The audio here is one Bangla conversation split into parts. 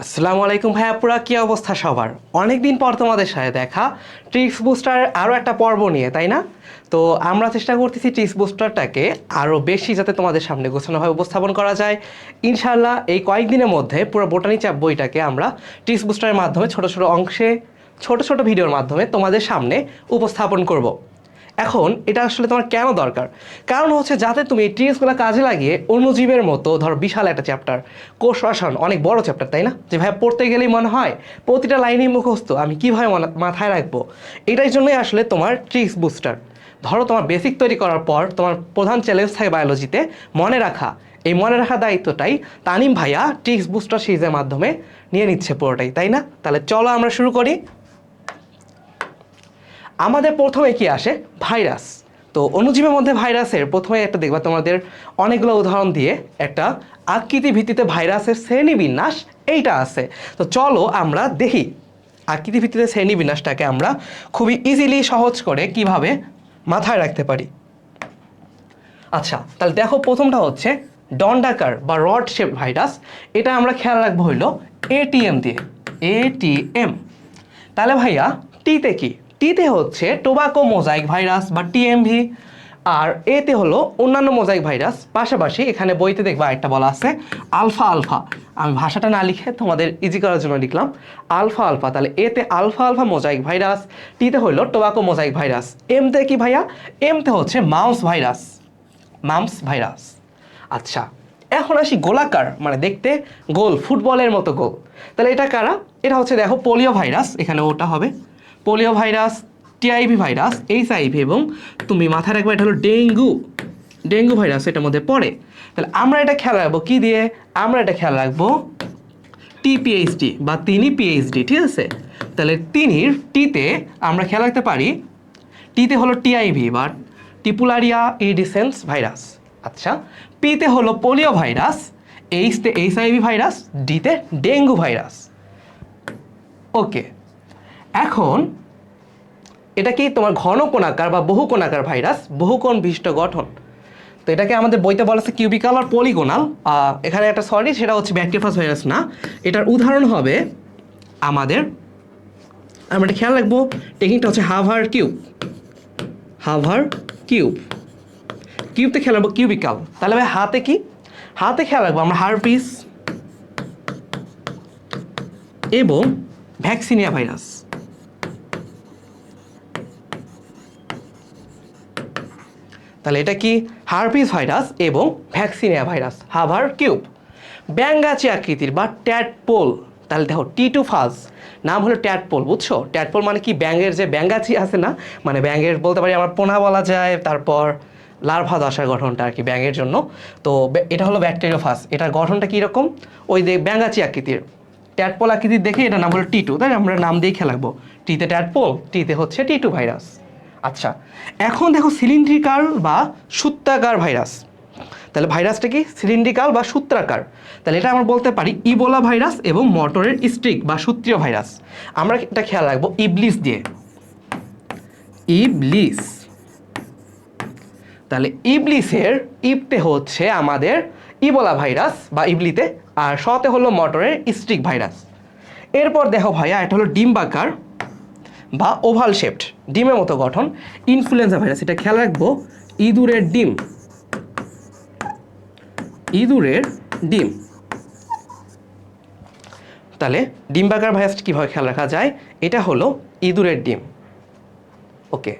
আসসালামু আলাইকুম ভাইয়া, পুরা কি অবস্থা সবার? অনেকদিন পর তোমাদের সাথে দেখা ট্রিক্স বুস্টার আরও একটা পর্ব নিয়ে, তাই না? তো আমরা চেষ্টা করতেছি ট্রিক্স বুস্টারটাকে আরও বেশি যাতে তোমাদের সামনে গোছানোভাবে উপস্থাপন করা যায়। ইনশাআল্লাহ এই কয়েকদিনের মধ্যে পুরো বোটানি চ্যাপ বইটাকে আমরা ট্রিক্স বুস্টারের মাধ্যমে ছোট ছোট অংশে ছোট ছোট ভিডিওর মাধ্যমে তোমাদের সামনে উপস্থাপন করব। এখন এটা আসলে তোমার কেন দরকার? কারণ হচ্ছে যাতে তুমি এই ট্রিক্সগুলো কাজে লাগিয়ে অণুজীবের মতো ধর বিশাল একটা চ্যাপ্টার, কোষ রসায়ন অনেক বড় চ্যাপ্টার, তাই না? যে ভাই পড়তে গেলেই মনে হয় প্রতিটা লাইনেই মুখস্থ, আমি কীভাবে মাথায় রাখবো। এটার জন্যই আসলে তোমার ট্রিক্স বুস্টার। ধরো তোমার বেসিক তৈরি করার পর তোমার প্রধান চ্যালেঞ্জ থাকে বায়োলজিতে মনে রাখা। এই মনে রাখার দায়িত্বটাই তানিম ভাইয়া ট্রিক্স বুস্টার সিরিজের মাধ্যমে নিয়ে নিচ্ছে পুরোটাই, তাই না? তাহলে চলো আমরা শুরু করি। আমাদের প্রথমে কি আসে? ভাইরাস। তো অণুজীবের মধ্যে ভাইরাসের প্রথমে একটা দেখবা তোমাদের অনেকগুলো উদাহরণ দিয়ে একটা আকৃতি ভিত্তিতে ভাইরাসের শ্রেণীবিন্যাস এইটা আছে। তো চলো আমরা দেখি আকৃতি ভিত্তিতে শ্রেণীবিন্যাসটাকে আমরা খুবই ইজিলি সহজ করে কিভাবে মাথায় রাখতে পারি। আচ্ছা, তাহলে দেখো প্রথমটা হচ্ছে দণ্ডাকার বা রড শেপ ভাইরাস। এটা আমরা খেয়াল রাখবো হইলো এটিএম দিয়ে, এটিএম। তাহলে ভাইয়া টিতে কি? টিতে হচ্ছে টোবাকো মোজাইক ভাইরাস বা টিএমভি। আর এতে হলো অন্যান্য মোজাইক ভাইরাস। পাশাপাশি এখানে বইতে দেখবা একটা বলা আছে আলফা আলফা। আমি ভাষাটা না লিখে তোমাদের ইজি করার জন্য লিখলাম আলফা আলফা। তাহলে এতে আলফা আলফা মোজাইক ভাইরাস, টিতে হলো টোবাকো মোজাইক ভাইরাস। এমতে কি ভাইয়া? এমতে হচ্ছে মাউস ভাইরাস, মামস ভাইরাস। আচ্ছা, এখন আসি গোলাকার, মানে দেখতে গোল, ফুটবলের মতো গোল। তাহলে এটা কারা? এটা হচ্ছে দেখো পোলিও ভাইরাস, এখানে ওটা হবে polio virus, TIV virus, HIV, এবং তুমি মাথায় রাখবে এটা হলো ডেঙ্গু, ডেঙ্গু ভাইরাস এটার মধ্যে পড়ে। তাহলে আমরা এটা খেয়াল রাখবো কি দিয়ে? আমরা এটা খেয়াল রাখবো টিপিএইচডি বা তিনি পিএইচডি, ঠিক আছে? তাহলে তিনির টিতে আমরা খেয়াল রাখতে পারি, টিতে হলো টিআইভি বা টিপুলারিয়া ইডিসেন্স ভাইরাস। আচ্ছা, পিতে হলো পোলিও ভাইরাস, এইচতে এইচআইভি ভাইরাস, ডিতে ডেঙ্গু ভাইরাস। ওকে, এখন এটা কি তোমার ঘন কোণাকার বা বহু কোণাকার ভাইরাস, বহুকোণ বিশিষ্ট গঠন। তো এটাকে আমাদের বইতে বলা আছে কিউবিকাল আর পলিগোনাল। এখানে একটা সরি, সেটা হচ্ছে ব্যাকটেরিয়াফাস ভাইরাস না। এটার উদাহরণ হবে আমাদের, আমরা এটা খেয়াল রাখবো টেকনিকটা হচ্ছে হাভার কিউব, হাভার কিউব। কিউবতে খেয়াল রাখবো কিউবিকাল। তাহলে ভাই হাতে কি? হাতে খেয়াল রাখবো আমরা হারপিস এবং ভ্যাকসিনিয়া ভাইরাস। তাহলে এটা কি? হারপিস ভাইরাস এবং ভ্যাকসিনিয়া ভাইরাস, হাভার কিউব। ব্যাঙ্গাচি আকৃতির বা ট্যাডপোল। তাহলে দেখো টি2 ফাজ, নাম হলো ট্যাডপোল, বুঝছো? ট্যাডপোল মানে কি? ব্যাঙের যে ব্যাঙ্গাচি আছে না, মানে ব্যাঙের বলতে পারি আমার পোনা বলা যায়। তারপর লার্ভা দশার গঠনটা আর কি ব্যাঙের জন্য। তো এটা হলো ব্যাকটেরিওফাজ। এটার গঠনটা কীরকম? ওই যে ব্যাঙ্গাচি আকৃতির ট্যাডপোল আকৃতির দেখে এটা নাম হলো টি2, তাই আমরা নাম দিয়েই খেয়াল রাখবো। টিতে ট্যাডপোল, টিতে হচ্ছে টি2 ভাইরাস। আচ্ছা, এখন দেখো সিলিন্ড্রিকাল বা সূত্রাকার ভাইরাস। তাহলে ভাইরাসটা কি? সিলিন্ড্রিকাল বা সূত্রাকার। তাহলে এটা আমরা বলতে পারি ইবোলা ভাইরাস এবং মটরের স্ট্রিক বা সূত্রীয় ভাইরাস। আমরা এটা খেয়াল রাখবো ইবলিস দিয়ে, ইবলিস। তাহলে ইবলিসের ইবতে হচ্ছে আমাদের ইবোলা ভাইরাস বা ইবলিতে, আর শতে হলো মটরের স্ট্রিক ভাইরাস। এরপর দেখো ভাইয়া, এটা হলো ডিম্বাকার বা ওভাল শেপড, ডিমের মতো গঠন, ইনফ্লুয়েঞ্জা ভাইরাস। এটা খেয়াল রাখবো ইঁদুরের ডিম, ইঁদুরের ডিম। তাহলে ডিম্বাকার ভাইরাসটা কীভাবে খেয়াল রাখা যায়? এটা হলো ইঁদুরের ডিম। ওকে,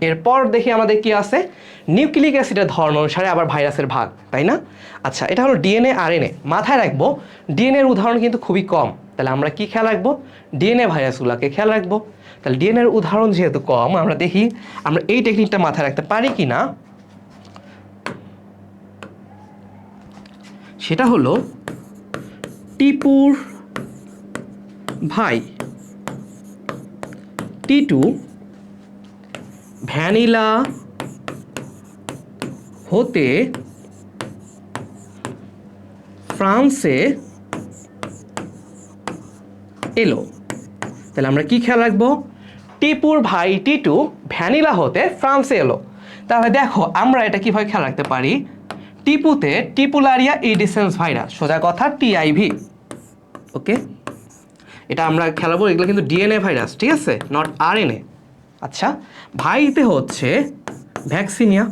এরপর দেখি আমাদের কি আছে, নিউক্লিক অ্যাসিডের ধর্ম অনুসারে আবার ভাইরাসের ভাগ, তাই না? আচ্ছা, এটা হলো ডিএনএ আরএনএ। মাথায় রাখবো ডিএনএর উদাহরণ কিন্তু খুবই কম। তাহলে আমরা কি খেয়াল রাখবো? ডিএনএ ভাইরাসগুলোকে খেয়াল রাখবো। তাহলে ডিএনএর উদাহরণ যেহেতু কম, আমরা দেখি আমরা এই টেকনিকটা মাথায় রাখতে পারি কি না। সেটা হলো টিপুর ভাই টি2 ভ্যানিলা হতে ফ্রান্সে এলো। তাহলে আমরা কি খেয়াল রাখবো? টিপুর ভাই টি2 ভ্যানিলা হতে ফ্রান্সে এলো। তাহলে দেখো আমরা এটা কীভাবে খেয়াল রাখতে পারি? টিপুতে টিপুলারিয়া ইডিসেন্স ভাইরাস, সোজা কথা টিআইভি। ওকে, এটা আমরা খেলাবো, এগুলো কিন্তু ডিএনএ ভাইরাস, ঠিক আছে, নট আরএনএ। আচ্ছা, ভাইতে হচ্ছে ভ্যাকসিনিয়া,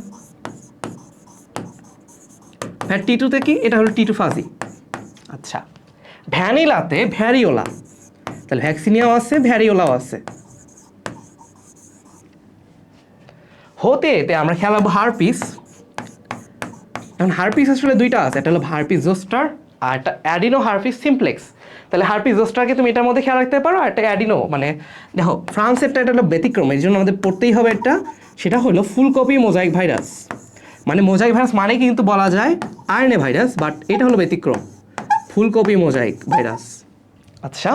টিটুতে কি, এটা হলো টিটু ফাজি। আচ্ছা, ভ্যানিলাতে ভ্যারিওলা, তাহলে ভ্যাকসিনিয়াও আছে ভ্যারিওলাও আছে। হতে এতে আমরা খেলাবো হারপিস। এখন হারপিস আসলে দুইটা আছে, একটা হলো হারপিস জোস্টার আর একটা অ্যাডিনো হারপিস সিমপ্লেক্স। তাহলে হারপিস জোস্টারকে তুমি এটার মধ্যে খেয়াল রাখতে পারো, আর একটা অ্যাডিনো, মানে দেখো ফ্রান্সেরটা এটা হলো ব্যতিক্রম, এর জন্য আমাদের পড়তেই হবে একটা, সেটা হলো ফুলকপি মোজাইক ভাইরাস। মানে মোজাইক ভাইরাস মানে কিন্তু বলা যায় আরএনএ ভাইরাস, বাট এটা হলো ব্যতিক্রম, ফুলকপি মোজাইক ভাইরাস। আচ্ছা,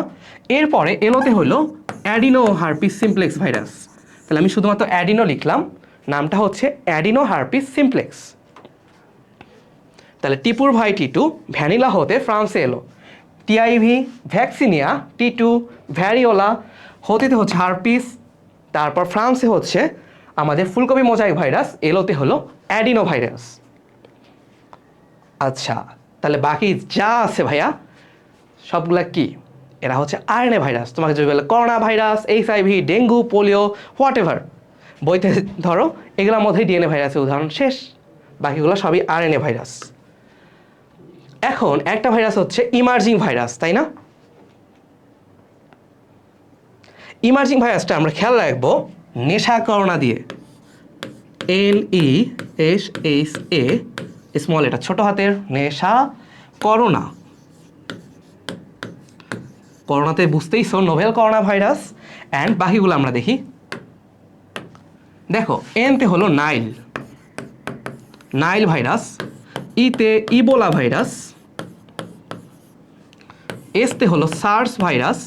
এরপরে এলোতে হলো অ্যাডিনো হারপিস সিমপ্লেক্স ভাইরাস। তাহলে আমি শুধুমাত্র অ্যাডিনো লিখলাম, নামটা হচ্ছে অ্যাডিনো হারপিস সিমপ্লেক্স। তাহলে টিপুর ভাই টিটু ভ্যানিলা হতে ফ্রান্সে এলো, টিআইভি ভ্যাকসিনিয়া, টিটু ভ্যারিওলা, হতেতে হচ্ছে হারপিস, তারপর ফ্রান্সে হচ্ছে আমাদের ফুলকপি মোজাইক ভাইরাস, এলোতে হলো অ্যাডিনো ভাইরাস। আচ্ছা, তাহলে বাকি যা আছে ভাইয়া সবগুলা কি, এরা হচ্ছে আরএনএ ভাইরাস। তোমাকে যদি বলে corona virus, HIV, dengue, polio, what ever বইতে ধরো, এগুলোর মধ্যেই ডিএনএ ভাইরাসের উদাহরণ শেষ, বাকিগুলো সবই আরএনএ ভাইরাস। এখন একটা ভাইরাস হচ্ছে ইমার্জিং ভাইরাস, তাই না? ইমার্জিং ভাইরাসটা আমরা খেয়াল রাখবো নেশা করোনা দিয়ে, NESHA স্মল, এটা ছোট হাতের, নেশা করোনা। করোনাতে বুঝতেইছো নোভেল করোনা ভাইরাস। অ্যান্ড বাকিগুলো আমরা দেখি। দেখো, এনতে হলো নাইল ভাইরাস, ইতে ইবোলা ভাইরাস, এসতে হলো সার্স ভাইরাস,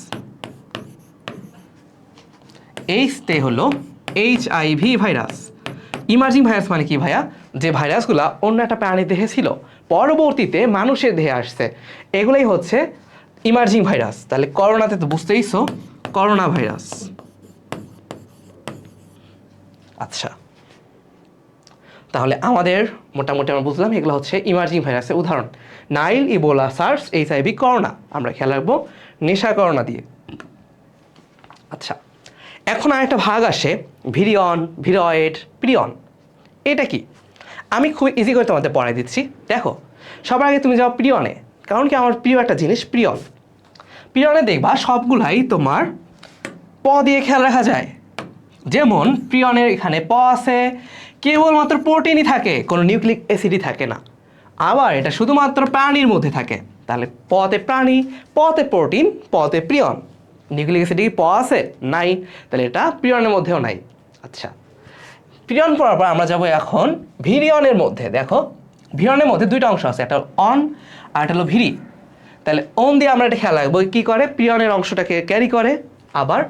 এইচতে হলো HIV ভাইরাস। ইমার্জিং ভাইরাস মানে কি ভাইয়া, যে ভাইরাসগুলো অন্য একটা প্রাণীর দেহে ছিল পরবর্তীতে মানুষের দেহে আসছে, এগুলোই হচ্ছে ইমার্জিং ভাইরাস। তাহলে করোনাতে তো বুঝতেইছো করোনা ভাইরাস। আচ্ছা, তাহলে আমাদের মোটামুটি আমরা বুঝলাম এগুলো হচ্ছে ইমার্জিং ভাইরাসের উদাহরণ, Nile, Ebola, SARS, HIV, corona. আমরা খেয়াল রাখবো নেশা করোনা দিয়ে। আচ্ছা, এখন আরেকটা ভাগ আসে ভিরিয়ন, ভিরয়েড, প্রিয়ন। এটা কি আমি খুব ইজি করে তোমাদের পড়াই দিচ্ছি। দেখো, সবার আগে তুমি যাও প্রিয়নে, কারণ কি আমার প্রিয় একটা জিনিস প্রিয়ন। প্রিয়নে দেখবা সবগুলাই তোমার প দিয়ে খেয়াল রাখা যায়। যেমন প্রিয়নের এখানে প আছে, কেবলমাত্র প্রোটিনই থাকে, কোনো নিউক্লিক অ্যাসিডই থাকে না। আবার এটা শুধুমাত্র প্রাণীর মধ্যে থাকে, তাহলে পতে প্রাণী, পতে প্রোটিন, পতে প্রিয়ন। নিউক্লিক অ্যাসিড কি প আছে? নাই, তাহলে এটা প্রিয়নের মধ্যেও নাই। আচ্ছা, প্রিয়ন পড়ার পর আমরা যাবো এখন ভিরিয়নের মধ্যে। দেখো, ভিরিয়নের মধ্যে দুইটা অংশ আছে, একটা অন আর একটা হলো ভিরি। তাহলে অন দিয়ে আমরা এটা খেয়াল রাখবো কী করে, প্রিয়নের অংশটাকে ক্যারি করে। আবার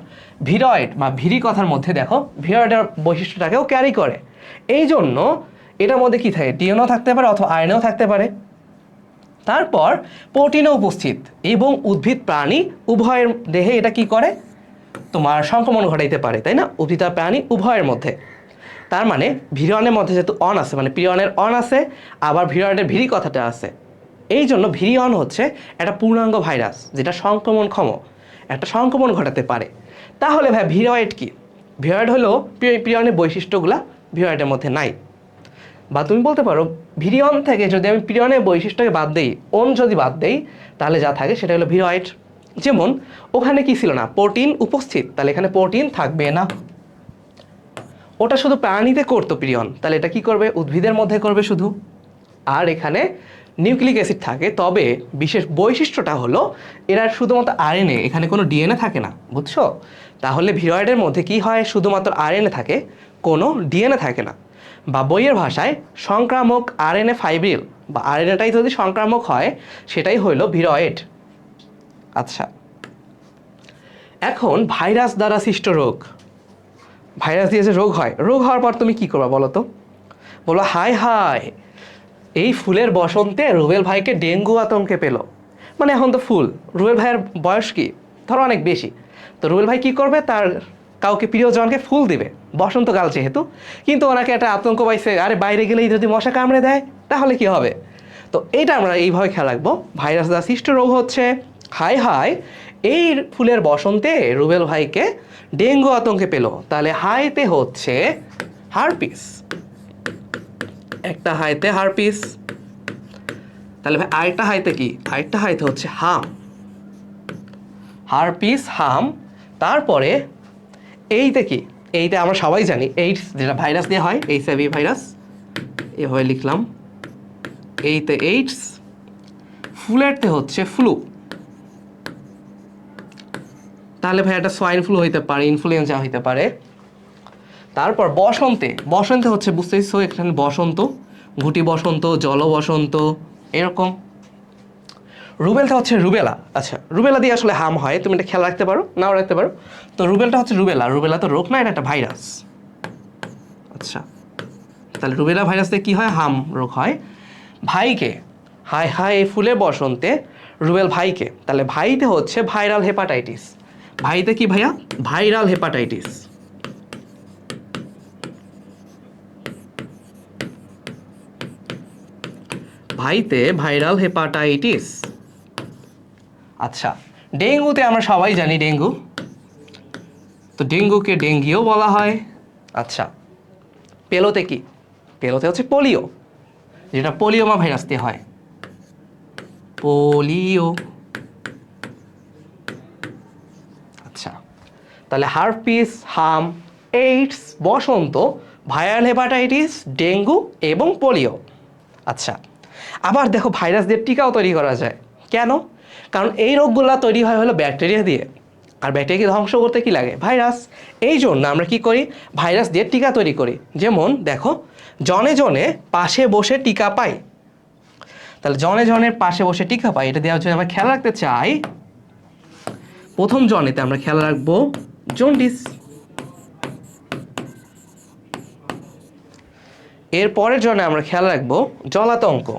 ভিরয়েড বা ভিরি কথার মধ্যে দেখো ভিরয়েডের বৈশিষ্ট্যটাকেও ক্যারি করে। এই জন্য এটার মধ্যে কী থাকে, ডিএনএও থাকতে পারে অথবা আরএনএও থাকতে পারে। তারপর প্রোটিনও উপস্থিত, এবং উদ্ভিদ প্রাণী উভয়ের দেহে এটা কি করে, তোমার সংক্রমণ ঘটাইতে পারে, তাই না, উদ্ভিদ আর প্রাণী উভয়ের মধ্যে। তার মানে ভিরিয়নের মধ্যে যেহেতু অন আছে, মানে প্রিয়নের অন আছে, আবার ভিরয়েডের ভিরি কথাটা আছে, এই জন্য ভিরিয়ন হচ্ছে একটা পূর্ণাঙ্গ ভাইরাস যেটা সংক্রমণক্ষম, একটা সংক্রমণ ঘটাতে পারে। তাহলে ভাই ভিরয়েড কি? ভিরয়েড হলো প্রিয়নের বৈশিষ্ট্যগুলা ভিরয়েডের মধ্যে নাই। বা তুমি বলতে পারো ভিরিয়ন থেকে যদি আমি প্রিয়নের বৈশিষ্ট্যকে বাদ দিই, অন যদি বাদ দেই, তাহলে যা থাকে সেটা হলো ভিরয়েড। যেমন ওখানে কি ছিল না, প্রোটিন উপস্থিত, তাহলে এখানে প্রোটিন থাকবে না। ওটা শুধু প্রাণীতে করতো প্রিয়ন, তাহলে এটা কি করবে, উদ্ভিদের মধ্যে করবে শুধু। আর এখানে নিউক্লিক অ্যাসিড থাকে, তবে বিশেষ বৈশিষ্ট্যটা হলো এরা শুধুমাত্র আরএনএ, এখানে কোনো ডিএনএ থাকে না, বুঝছো? তাহলে ভিরয়েডের মধ্যে কি হয়, শুধুমাত্র আরএনএ থাকে, কোনো ডিএনএ থাকে না। বা বইয়ের ভাষায় সংক্রামক আরএনএ ফাইব্রিল, বা আরএনএটাই যদি সংক্রামক হয় সেটাই হইল ভিরয়েড। আচ্ছা, এখন ভাইরাস দ্বারা সৃষ্ট রোগ, ভাইরাস দিয়ে যে রোগ হয়, রোগ হওয়ার পর তুমি কি করবা বলো তো? বলো হায় হায়, এই ফুলের বসন্তে রুবেল ভাইকে ডেঙ্গু আতঙ্কে পেল। মানে এখন তো ফুল, রুবেল ভাইয়ের বয়স কি ধরো অনেক বেশি, তো রুবেল ভাই কি করবে, তার কাউকে প্রিয়জনকে ফুল দিবে বসন্তকাল যেহেতু, কিন্তু ওনাকে একটা আতঙ্ক পাইছে, আরে বাইরে গেলেই যদি মশা কামড়ে দেয়, তাহলে কি হবে? তো এটা আমরা এইভাবে খেয়াল রাখবো। ভাইরাস দ্বারা সৃষ্ট রোগ হচ্ছে হাই হাই, এই ফুলের বসন্তে রুবেল ভাইকে ডেঙ্গু আতঙ্কে পেল, তাহলে হাইতে হচ্ছে হারপিস, একটা হাইতে হারপিস। তাহলে ভাই আরেকটা হাইতে কি? আরেকটা হাইতে হচ্ছে হাম, হারপিস হাম। তারপরে এইতে কি? এইতে আমরা সবাই জানি এইডস, যেটা ভাইরাস দিয়ে হয়, এইচআইভি ভাইরাস, এভাবে লিখলাম। এইতে এইডস, ফুলেরতে হচ্ছে ফ্লু, তাহলে ভাই একটা সোয়াইন ফ্লু হইতে পারে, ইনফ্লুয়েঞ্জা হইতে পারে। তারপর বসন্তে, বসন্তে হচ্ছে বুঝতেইছো এখানে বসন্ত, ঘুটি বসন্ত, জল বসন্ত, এরকম। রুবেলটা হচ্ছে রুবেলা। আচ্ছা, রুবেলা দিয়ে আসলে হাম হয়, তুমি এটা খেয়াল রাখতে পারো, নাও রাখতে পারো। তো রুবেলটা হচ্ছে রুবেলা, রুবেলা তো রোগ না, এটা একটা ভাইরাস। আচ্ছা, তাহলে রুবেলা ভাইরাস দিয়ে কী হয়? হাম রোগ হয়। ভাইকে, হাই হাই এই ফুলে বসন্তে রুবেল ভাইকে, তাহলে ভাইতে হচ্ছে ভাইরাল হেপাটাইটিস। ভাইতে কি ভাইয়া? Viral hepatitis. ভাইতে ভাইরাল হেপাটাইটিস। আচ্ছা, ডেঙ্গুতে আমরা সবাই জানি ডেঙ্গু, তো ডেঙ্গুকে ডেঙ্গিও বলা হয়। আচ্ছা, পেলোতে কি? পেলোতে হচ্ছে পোলিও, যেটা পোলিওমা ভাইরাস দিয়ে হয়, পোলিও। আচ্ছা, তাহলে হারপিস, হাম, এইডস, বসন্ত, ভাইরাল হেপাটাইটিস, ডেঙ্গু এবং পোলিও। আচ্ছা, আবার দেখো ভাইরাস দিয়ে টিকাও তৈরি করা যায়। কেন? কারণ এই রোগগুলো তৈরি হয় হলো ব্যাকটেরিয়া দিয়ে, আর ব্যাকটেরিয়াকে ধ্বংস করতে কি লাগে? ভাইরাস। এই জন্য আমরা কি করি? ভাইরাস দিয়ে টিকা তৈরি করি। যেমন দেখো, জনে জনে পাশে বসে টিকা পাই, তাহলে জনে জনের পাশে বসে টিকা পাই, এটা দেওয়ার জন্য আমরা খেয়াল রাখতে চাই, প্রথম জনেতে আমরা খেয়াল রাখবো জন্ডিস, এর পরের জনে আমরা খেয়াল রাখবো জলাতঙ্ক,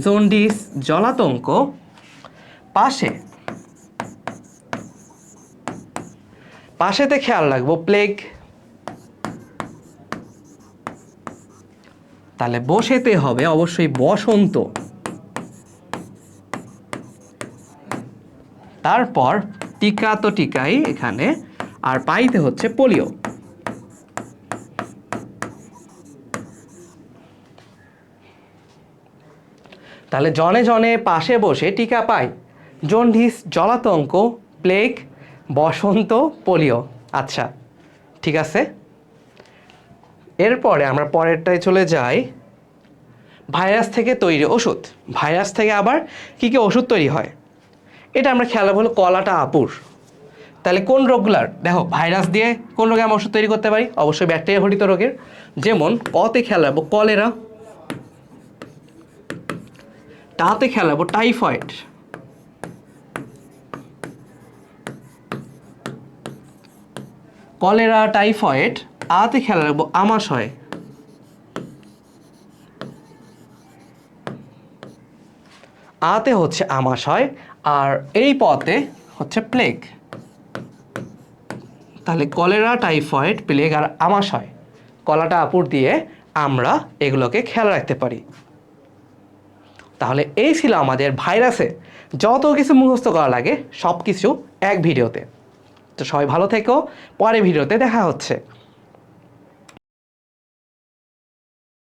জন্ডিস, জলাতঙ্ক। পাশে, পাশেতে খেয়াল রাখবো প্লেগ, তাহলে বসেতে হবে অবশ্যই বসন্ত। তারপর টিকা তো টিকাই এখানে, আর পাইতে হচ্ছে পোলিও। তাহলে জনে জনে পাশে বসে টিকা পাই, জন্ডিস, জলাতঙ্ক, প্লেগ, বসন্ত, পোলিও। আচ্ছা, ঠিক আছে। এরপরে আমরা পরেরটায় চলে যাই, ভাইরাস থেকে তৈরি ওষুধ। ভাইরাস থেকে আবার কি কি ওষুধ তৈরি হয়? এটা আমরা খেয়াল রাখবো হলো কলাটা আপুর। তাহলে কোন রোগগুলার? দেখো, ভাইরাস দিয়ে কোন রোগে আমরা ওষুধ তৈরি করতে পারি? অবশ্যই ব্যাকটেরিয়া ঘটিত রোগের। যেমন কতে খেয়াল রাখবো কলেরা, টাতে খেয়াল রাখবো টাইফয়েড, কলেরা, টাইফয়েড। আতে খেয়াল রাখবো আমাশয়, আতে হচ্ছে আমাশয়, আর এই পথে হচ্ছে প্লেগ। তাহলে কলেরা, টাইফয়েড, প্লেগ আর আমাশয়, কলাটা আপুর দিয়ে আমরা এগুলোকে খেয়াল রাখতে পারি। তাহলে এই ছিল আমাদের ভাইরাসে যত কিছু মুখস্থ করা লাগে সব কিছু এক ভিডিওতে। তো সবাই ভালো থেকো, পরের ভিডিওতে দেখা হচ্ছে।